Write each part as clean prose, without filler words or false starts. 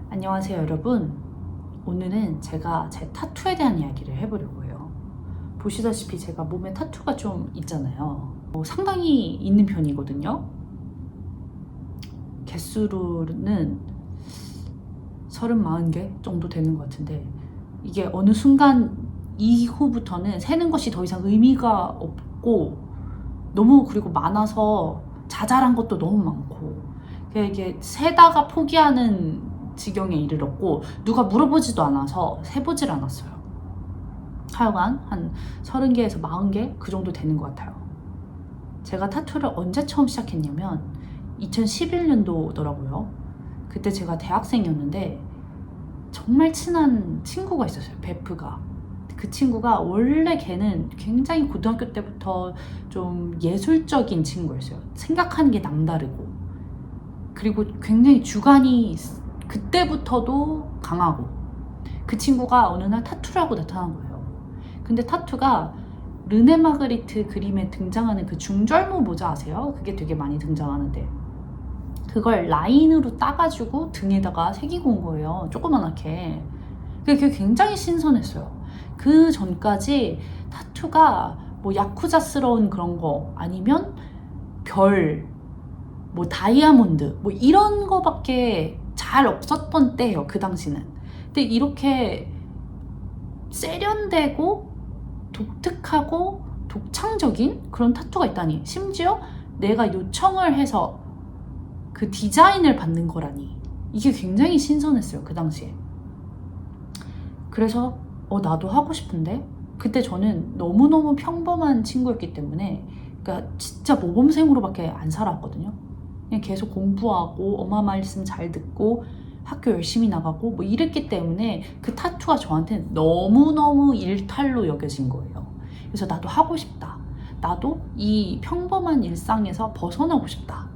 안녕하세요 여러분. 오늘은 제가 제 타투에 대한 이야기를 해보려고 해요. 보시다시피 제가 몸에 타투가 좀 있잖아요. 상당히 있는 편이거든요. 개수로는 30, 40개 정도 되는 것 같은데, 이게 어느 순간 이후부터는 세는 것이 더 이상 의미가 없고, 너무 그리고 많아서 자잘한 것도 너무 많고, 이게 세다가 포기하는 지경에 이르렀고, 누가 물어보지도 않아서 세보질 않았어요. 하여간 한 30개에서 40개 그 정도 되는 것 같아요. 제가 타투를 언제 처음 시작했냐면 2011년도더라고요. 그때 제가 대학생이었는데 정말 친한 친구가 있었어요. 베프가. 그 친구가 원래 걔는 굉장히 고등학교 때부터 좀 예술적인 친구였어요. 생각하는 게 남다르고, 그리고 굉장히 주관이 그때부터도 강하고, 그 친구가 어느 날 타투를 하고 나타난 거예요. 근데 타투가 르네 마그리트 그림에 등장하는 그 중절모 모자 아세요? 그게 되게 많이 등장하는데, 그걸 라인으로 따가지고 등에다가 새기고 온 거예요. 조그만하게. 그게 굉장히 신선했어요. 그 전까지 타투가 뭐 야쿠자스러운 그런 거, 아니면 별, 뭐 다이아몬드, 뭐 이런 거밖에 잘 없었던 때예요, 그 당시는. 근데 이렇게 세련되고 독특하고 독창적인 그런 타투가 있다니, 심지어 내가 요청을 해서 그 디자인을 받는 거라니, 이게 굉장히 신선했어요, 그 당시에. 그래서 나도 하고 싶은데, 그때 저는 너무너무 평범한 친구였기 때문에, 그러니까 진짜 모범생으로밖에 안 살았거든요. 그냥 계속 공부하고 엄마 말씀 잘 듣고 학교 열심히 나가고 뭐 이랬기 때문에 그 타투가 저한테는 너무너무 일탈로 여겨진 거예요. 그래서 나도 하고 싶다. 나도 이 평범한 일상에서 벗어나고 싶다.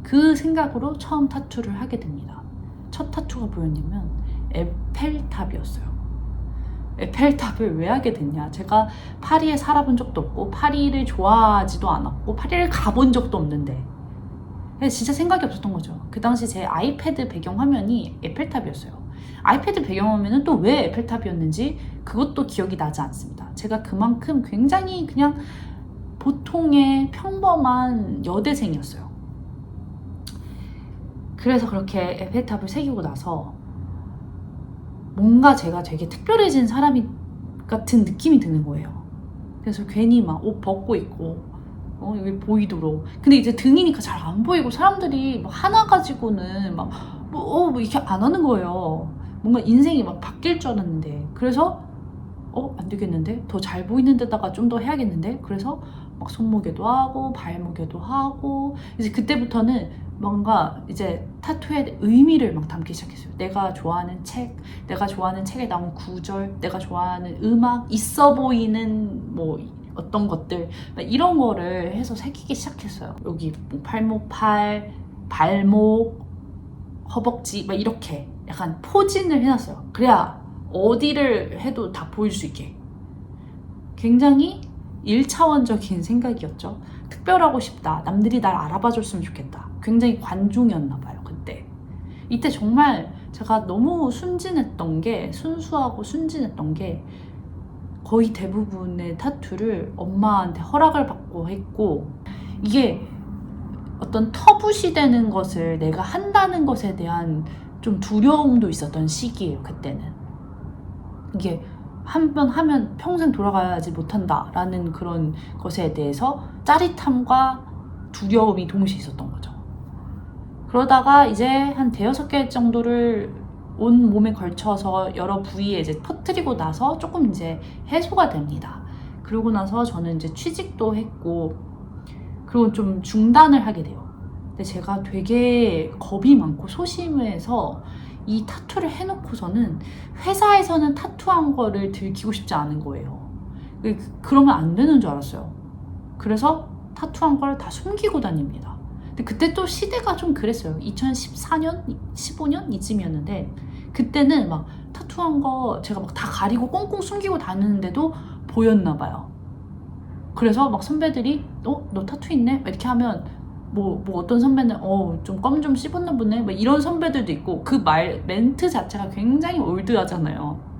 그 생각으로 처음 타투를 하게 됩니다. 첫 타투가 뭐였냐면 에펠탑이었어요. 에펠탑을 왜 하게 됐냐? 제가 파리에 살아본 적도 없고 파리를 좋아하지도 않았고 파리를 가본 적도 없는데, 진짜 생각이 없었던 거죠. 그 당시 제 아이패드 배경화면이 에펠탑이었어요. 아이패드 배경화면은 또 왜 에펠탑이었는지 그것도 기억이 나지 않습니다. 제가 그만큼 굉장히 그냥 보통의 평범한 여대생이었어요. 그래서 그렇게 에펠탑을 새기고 나서 뭔가 제가 되게 특별해진 사람이 같은 느낌이 드는 거예요. 그래서 괜히 막 옷 벗고 있고 여기 보이도록. 근데 이제 등이니까 잘 안 보이고 사람들이 막 하나 가지고는 막 뭐 이렇게 안 하는 거예요. 뭔가 인생이 막 바뀔 줄 알았는데, 그래서 안 되겠는데, 더 잘 보이는 데다가 좀 더 해야겠는데, 그래서 막 손목에도 하고 발목에도 하고, 이제 그때부터는 뭔가 이제 타투의 의미를 막 담기 시작했어요. 내가 좋아하는 책, 내가 좋아하는 책에 나온 구절, 내가 좋아하는 음악, 있어 보이는 뭐 어떤 것들, 이런 거를 해서 새기기 시작했어요. 여기 팔목, 발목, 허벅지, 막 이렇게 약간 포진을 해놨어요. 그래야 어디를 해도 다 보일 수 있게. 굉장히 1차원적인 생각이었죠. 특별하고 싶다. 남들이 날 알아봐 줬으면 좋겠다. 굉장히 관종이었나 봐요, 그때. 이때 정말 제가 너무 순수하고 순진했던 게, 거의 대부분의 타투를 엄마한테 허락을 받고 했고, 이게 어떤 터부시 되는 것을 내가 한다는 것에 대한 좀 두려움도 있었던 시기예요, 그때는. 이게 한 번 하면 평생 돌아가야지 못한다라는 그런 것에 대해서 짜릿함과 두려움이 동시에 있었던 거죠. 그러다가 이제 한 5-6개 정도를 온 몸에 걸쳐서 여러 부위에 이제 터뜨리고 나서 조금 이제 해소가 됩니다. 그러고 나서 저는 이제 취직도 했고, 그리고 좀 중단을 하게 돼요. 근데 제가 되게 겁이 많고 소심해서 이 타투를 해놓고서는 회사에서는 타투한 거를 들키고 싶지 않은 거예요. 그러면 안 되는 줄 알았어요. 그래서 타투한 걸 다 숨기고 다닙니다. 근데 그때 또 시대가 좀 그랬어요. 2014년, 15년 이쯤이었는데, 그때는 막 타투한 거 제가 막 다 가리고 꽁꽁 숨기고 다니는데도 보였나 봐요. 그래서 막 선배들이 너 타투 있네? 이렇게 하면 뭐 어떤 선배는 좀 껌 좀 씹었나 보네 뭐 이런 선배들도 있고, 그 멘트 자체가 굉장히 올드하잖아요.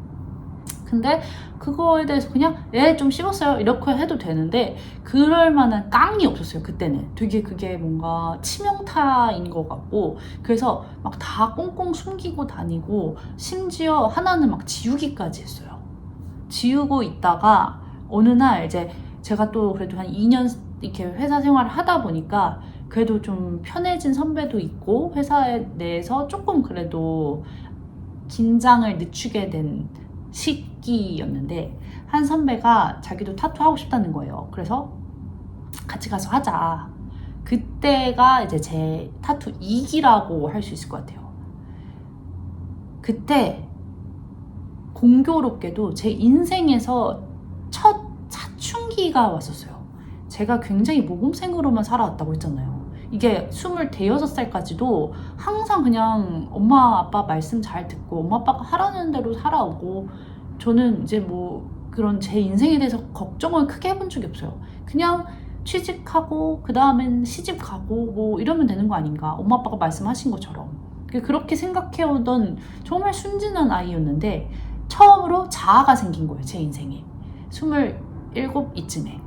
근데 그거에 대해서 그냥 좀 씹었어요 이렇게 해도 되는데, 그럴 만한 깡이 없었어요 그때는. 되게 그게 뭔가 치명타인 것 같고, 그래서 막 다 꽁꽁 숨기고 다니고, 심지어 하나는 막 지우기까지 했어요. 지우고 있다가 어느 날 이제 제가 또 그래도 한 2년 이렇게 회사 생활을 하다 보니까 그래도 좀 편해진 선배도 있고, 회사에 내에서 조금 그래도 긴장을 늦추게 된 시기였는데, 한 선배가 자기도 타투 하고 싶다는 거예요. 그래서 같이 가서 하자. 그때가 이제 제 타투 2기라고 할 수 있을 것 같아요. 그때 공교롭게도 제 인생에서 첫 사춘기가 왔었어요. 제가 굉장히 모범생으로만 살아왔다고 했잖아요. 이게 26살까지도 항상 그냥 엄마 아빠 말씀 잘 듣고 엄마 아빠가 하라는 대로 살아오고, 저는 이제 뭐 그런 제 인생에 대해서 걱정을 크게 해본 적이 없어요. 그냥 취직하고 그 다음엔 시집 가고 뭐 이러면 되는 거 아닌가, 엄마 아빠가 말씀하신 것처럼 그렇게 생각해오던 정말 순진한 아이였는데, 처음으로 자아가 생긴 거예요 제 인생에. 27 이쯤에.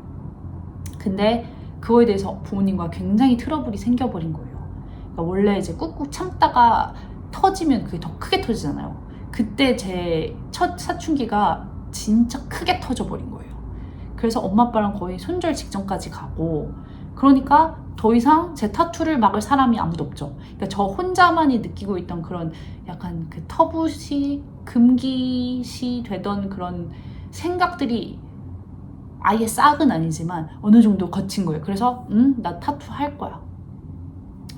근데 그거에 대해서 부모님과 굉장히 트러블이 생겨버린 거예요. 그러니까 원래 이제 꾹꾹 참다가 터지면 그게 더 크게 터지잖아요. 그때 제 첫 사춘기가 진짜 크게 터져버린 거예요. 그래서 엄마 아빠랑 거의 손절 직전까지 가고, 그러니까 더 이상 제 타투를 막을 사람이 아무도 없죠. 그러니까 저 혼자만이 느끼고 있던 그런 약간 그 터부시 금기시 되던 그런 생각들이 아예 싹은 아니지만 어느 정도 거친 거예요. 그래서 나 타투 할 거야.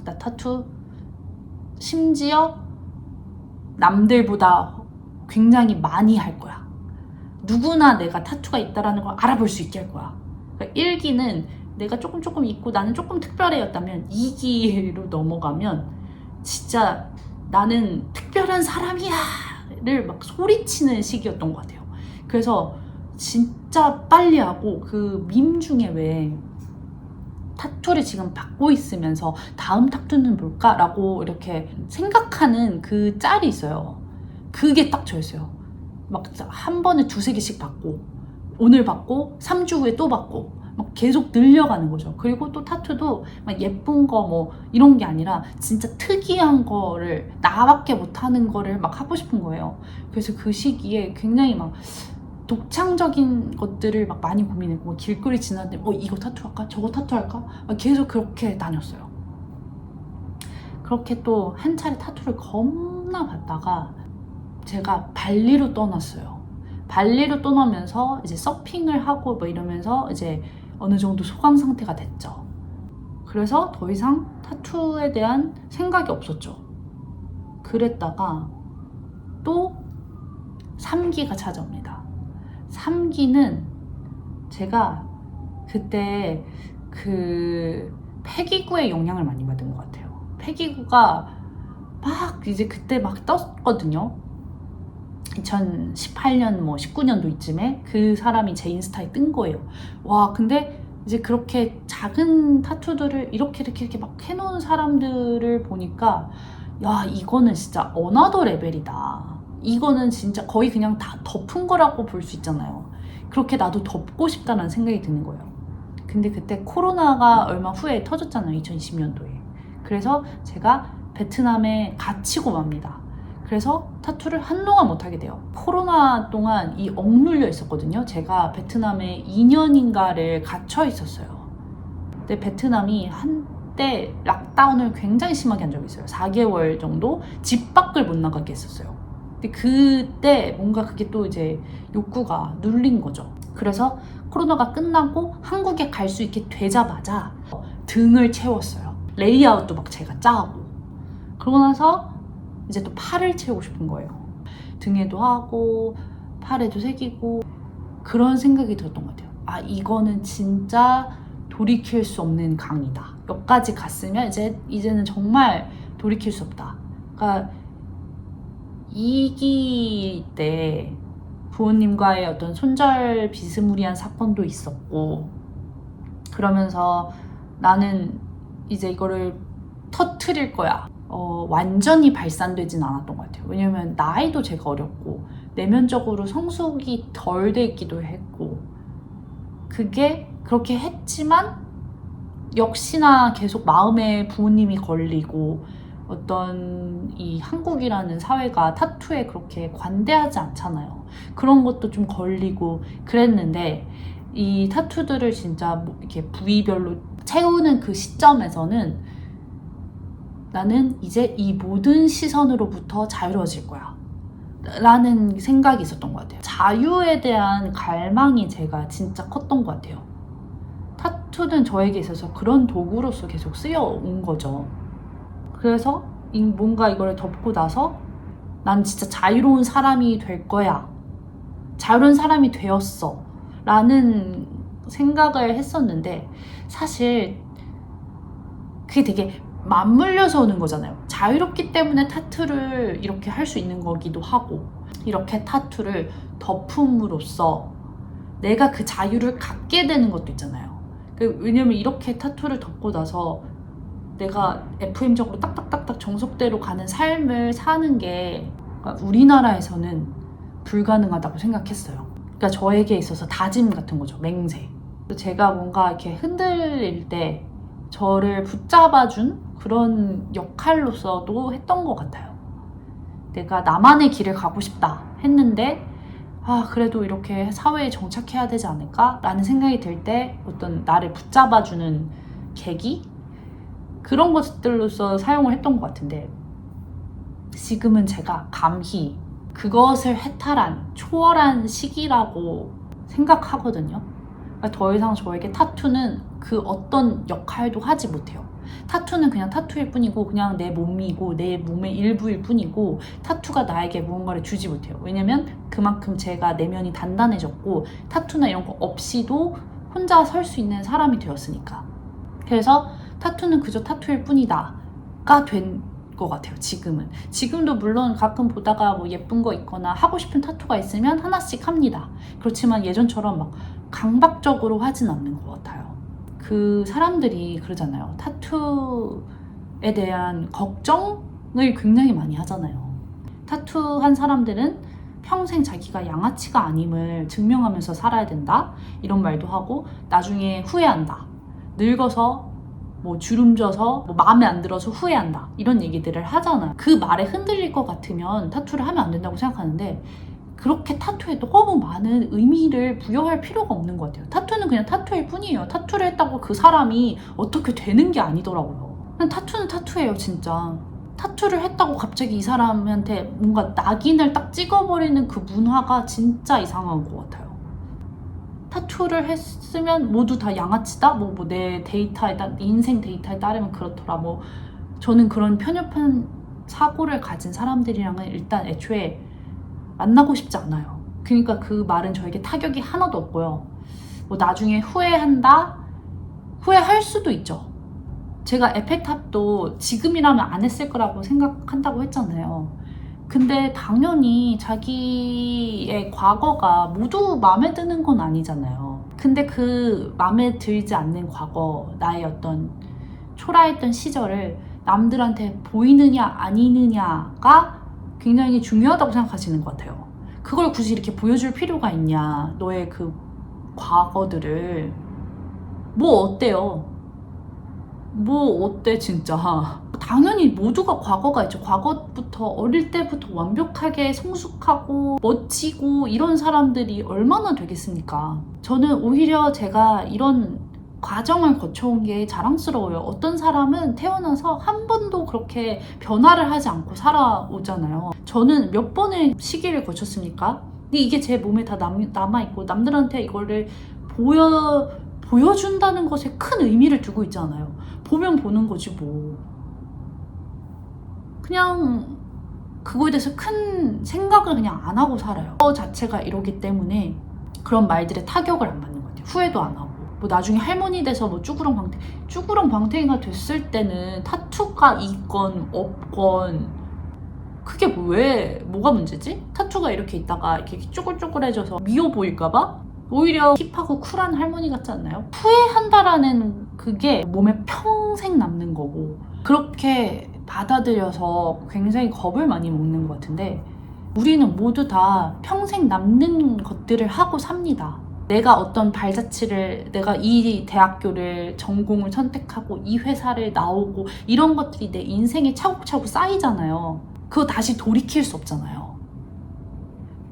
나 타투 심지어 남들보다 굉장히 많이 할 거야. 누구나 내가 타투가 있다라는 걸 알아볼 수 있게 할 거야. 그러니까 1기는 내가 조금 있고 나는 조금 특별해였다면, 2기로 넘어가면 진짜 나는 특별한 사람이야 를 막 소리치는 시기였던 것 같아요. 그래서 진짜 빨리 하고, 그 밈 중에 왜 타투를 지금 받고 있으면서 다음 타투는 뭘까라고 이렇게 생각하는 그 짤이 있어요. 그게 딱 저였어요. 막 한 번에 2-3개씩 받고, 오늘 받고 3주 후에 또 받고, 막 계속 늘려가는 거죠. 그리고 또 타투도 막 예쁜 거 뭐 이런 게 아니라 진짜 특이한 거를, 나밖에 못하는 거를 막 하고 싶은 거예요. 그래서 그 시기에 굉장히 막 독창적인 것들을 막 많이 고민했고, 길거리 지나는데 이거 타투 할까? 저거 타투 할까? 막 계속 그렇게 다녔어요. 그렇게 또 한 차례 타투를 겁나 받다가 제가 발리로 떠났어요. 발리로 떠나면서 이제 서핑을 하고 뭐 이러면서 이제 어느 정도 소강 상태가 됐죠. 그래서 더 이상 타투에 대한 생각이 없었죠. 그랬다가 또 3기가 찾아옵니다. 3기는 제가 그때 그 폐기구의 영향을 많이 받은 것 같아요. 폐기구가 막 이제 그때 막 떴거든요. 2018년 뭐 19년도 이쯤에 그 사람이 제 인스타에 뜬 거예요. 와, 근데 이제 그렇게 작은 타투들을 이렇게 막 해놓은 사람들을 보니까, 야, 이거는 진짜 어나더 레벨이다. 이거는 진짜 거의 그냥 다 덮은 거라고 볼 수 있잖아요. 그렇게 나도 덮고 싶다는 생각이 드는 거예요. 근데 그때 코로나가 얼마 후에 터졌잖아요. 2020년도에. 그래서 제가 베트남에 갇히고 맙니다. 그래서 타투를 한동안 못하게 돼요. 코로나 동안 이 억눌려 있었거든요. 제가 베트남에 2년인가를 갇혀 있었어요. 근데 베트남이 한때 락다운을 굉장히 심하게 한 적이 있어요. 4개월 정도 집 밖을 못 나가게 했었어요. 근데 그때 뭔가 그게 또 이제 욕구가 눌린 거죠. 그래서 코로나가 끝나고 한국에 갈 수 있게 되자마자 등을 채웠어요. 레이아웃도 막 제가 짜고. 그러고 나서 이제 또 팔을 채우고 싶은 거예요. 등에도 하고 팔에도 새기고, 그런 생각이 들었던 것 같아요. 아, 이거는 진짜 돌이킬 수 없는 강이다. 여기까지 갔으면 이제는 정말 돌이킬 수 없다. 그러니까 2기 때 부모님과의 어떤 손절 비스무리한 사건도 있었고, 그러면서 나는 이제 이거를 터트릴 거야. 완전히 발산되진 않았던 것 같아요. 왜냐면 나이도 제가 어렸고 내면적으로 성숙이 덜 돼 있기도 했고, 그게 그렇게 했지만 역시나 계속 마음에 부모님이 걸리고, 어떤 이 한국이라는 사회가 타투에 그렇게 관대하지 않잖아요. 그런 것도 좀 걸리고 그랬는데, 이 타투들을 진짜 이렇게 부위별로 채우는 그 시점에서는 나는 이제 이 모든 시선으로부터 자유로워질 거야 라는 생각이 있었던 것 같아요. 자유에 대한 갈망이 제가 진짜 컸던 것 같아요. 타투는 저에게 있어서 그런 도구로서 계속 쓰여온 거죠. 그래서 뭔가 이걸 덮고 나서 난 진짜 자유로운 사람이 될 거야, 자유로운 사람이 되었어 라는 생각을 했었는데, 사실 그게 되게 맞물려서 오는 거잖아요. 자유롭기 때문에 타투를 이렇게 할 수 있는 거기도 하고, 이렇게 타투를 덮음으로써 내가 그 자유를 갖게 되는 것도 있잖아요. 왜냐면 이렇게 타투를 덮고 나서 내가 FM적으로 딱딱딱딱 정석대로 가는 삶을 사는 게 우리나라에서는 불가능하다고 생각했어요. 그러니까 저에게 있어서 다짐 같은 거죠. 맹세. 제가 뭔가 이렇게 흔들릴 때 저를 붙잡아준 그런 역할로서도 했던 것 같아요. 내가 나만의 길을 가고 싶다 했는데, 그래도 이렇게 사회에 정착해야 되지 않을까? 라는 생각이 들 때 어떤 나를 붙잡아주는 계기? 그런 것들로서 사용을 했던 것 같은데, 지금은 제가 감히 그것을 해탈한, 초월한 시기라고 생각하거든요. 그러니까 더 이상 저에게 타투는 그 어떤 역할도 하지 못해요. 타투는 그냥 타투일 뿐이고, 그냥 내 몸이고 내 몸의 일부일 뿐이고, 타투가 나에게 무언가를 주지 못해요. 왜냐면 그만큼 제가 내면이 단단해졌고, 타투나 이런 거 없이도 혼자 설 수 있는 사람이 되었으니까. 그래서 타투는 그저 타투일 뿐이다가 된 것 같아요. 지금도 물론 가끔 보다가 뭐 예쁜 거 있거나 하고 싶은 타투가 있으면 하나씩 합니다. 그렇지만 예전처럼 막 강박적으로 하진 않는 것 같아요. 그 사람들이 그러잖아요. 타투에 대한 걱정을 굉장히 많이 하잖아요. 타투한 사람들은 평생 자기가 양아치가 아님을 증명하면서 살아야 된다, 이런 말도 하고, 나중에 후회한다, 늙어서 뭐 주름져서 뭐 마음에 안 들어서 후회한다, 이런 얘기들을 하잖아요. 그 말에 흔들릴 것 같으면 타투를 하면 안 된다고 생각하는데, 그렇게 타투에 너무 많은 의미를 부여할 필요가 없는 것 같아요. 타투는 그냥 타투일 뿐이에요. 타투를 했다고 그 사람이 어떻게 되는 게 아니더라고요. 그냥 타투는 타투예요, 진짜. 타투를 했다고 갑자기 이 사람한테 뭔가 낙인을 딱 찍어버리는 그 문화가 진짜 이상한 것 같아요. 타투를 했으면 모두 다 양아치다? 내 인생 데이터에 따르면 그렇더라. 저는 그런 편협한 사고를 가진 사람들이랑은 일단 애초에 만나고 싶지 않아요. 그러니까 그 말은 저에게 타격이 하나도 없고요. 나중에 후회한다? 후회할 수도 있죠. 제가 에펠탑도 지금이라면 안 했을 거라고 생각한다고 했잖아요. 근데 당연히 자기의 과거가 모두 마음에 드는 건 아니잖아요. 근데 그 마음에 들지 않는 과거, 나의 어떤 초라했던 시절을 남들한테 보이느냐 아니느냐가 굉장히 중요하다고 생각하시는 것 같아요. 그걸 굳이 이렇게 보여줄 필요가 있냐, 너의 그 과거들을. 어때요? 어때 진짜. 당연히 모두가 과거가 있죠. 과거부터, 어릴 때부터 완벽하게 성숙하고 멋지고 이런 사람들이 얼마나 되겠습니까? 저는 오히려 제가 이런 과정을 거쳐온 게 자랑스러워요. 어떤 사람은 태어나서 한 번도 그렇게 변화를 하지 않고 살아오잖아요. 저는 몇 번의 시기를 거쳤습니까? 근데 이게 제 몸에 다 남아있고, 남들한테 이거를 보여준다는 것에 큰 의미를 두고 있잖아요. 보면 보는 거지 뭐. 그냥 그거에 대해서 큰 생각을 그냥 안 하고 살아요. 자체가 이러기 때문에 그런 말들에 타격을 안 받는 것 같아요. 후회도 안 하고. 나중에 할머니 돼서 쭈구렁 방탱이가 됐을 때는 타투가 있건 없건 그게 뭐가 문제지? 타투가 이렇게 있다가 이렇게 쪼글쪼글해져서 미워 보일까봐? 오히려 힙하고 쿨한 할머니 같지 않나요? 후회한다라는 그게 몸에 평생 남는 거고, 그렇게 받아들여서 굉장히 겁을 많이 먹는 것 같은데, 우리는 모두 다 평생 남는 것들을 하고 삽니다. 내가 어떤 발자취를, 내가 이 대학교를 전공을 선택하고 이 회사를 나오고 이런 것들이 내 인생에 차곡차곡 쌓이잖아요. 그거 다시 돌이킬 수 없잖아요.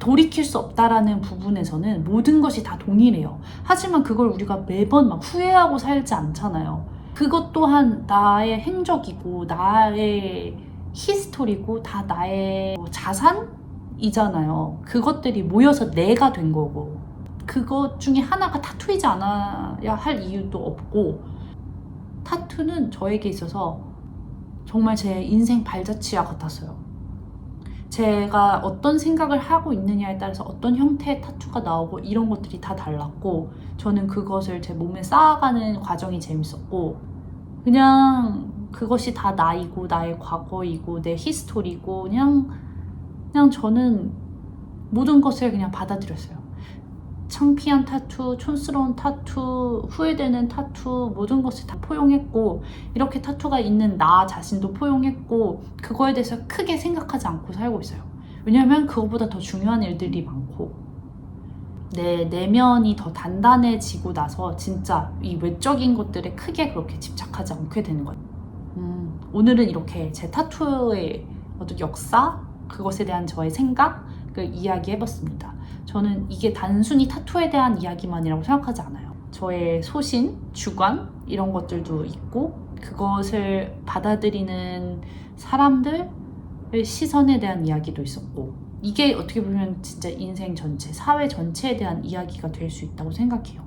돌이킬 수 없다라는 부분에서는 모든 것이 다 동일해요. 하지만 그걸 우리가 매번 막 후회하고 살지 않잖아요. 그것 또한 나의 행적이고 나의 히스토리고 다 나의 자산이잖아요. 그것들이 모여서 내가 된 거고, 그것 중에 하나가 타투이지 않아야 할 이유도 없고, 타투는 저에게 있어서 정말 제 인생 발자취와 같았어요. 제가 어떤 생각을 하고 있느냐에 따라서 어떤 형태의 타투가 나오고 이런 것들이 다 달랐고, 저는 그것을 제 몸에 쌓아가는 과정이 재밌었고, 그냥 그것이 다 나이고 나의 과거이고 내 히스토리고, 그냥 저는 모든 것을 그냥 받아들였어요. 창피한 타투, 촌스러운 타투, 후회되는 타투, 모든 것을 다 포용했고, 이렇게 타투가 있는 나 자신도 포용했고, 그거에 대해서 크게 생각하지 않고 살고 있어요. 왜냐면 그거보다 더 중요한 일들이 많고, 내 내면이 더 단단해지고 나서 진짜 이 외적인 것들에 크게 그렇게 집착하지 않게 되는 거예요. 오늘은 이렇게 제 타투의 어떤 역사, 그것에 대한 저의 생각을 이야기해봤습니다. 저는 이게 단순히 타투에 대한 이야기만이라고 생각하지 않아요. 저의 소신, 주관 이런 것들도 있고, 그것을 받아들이는 사람들의 시선에 대한 이야기도 있었고, 이게 어떻게 보면 진짜 인생 전체, 사회 전체에 대한 이야기가 될 수 있다고 생각해요.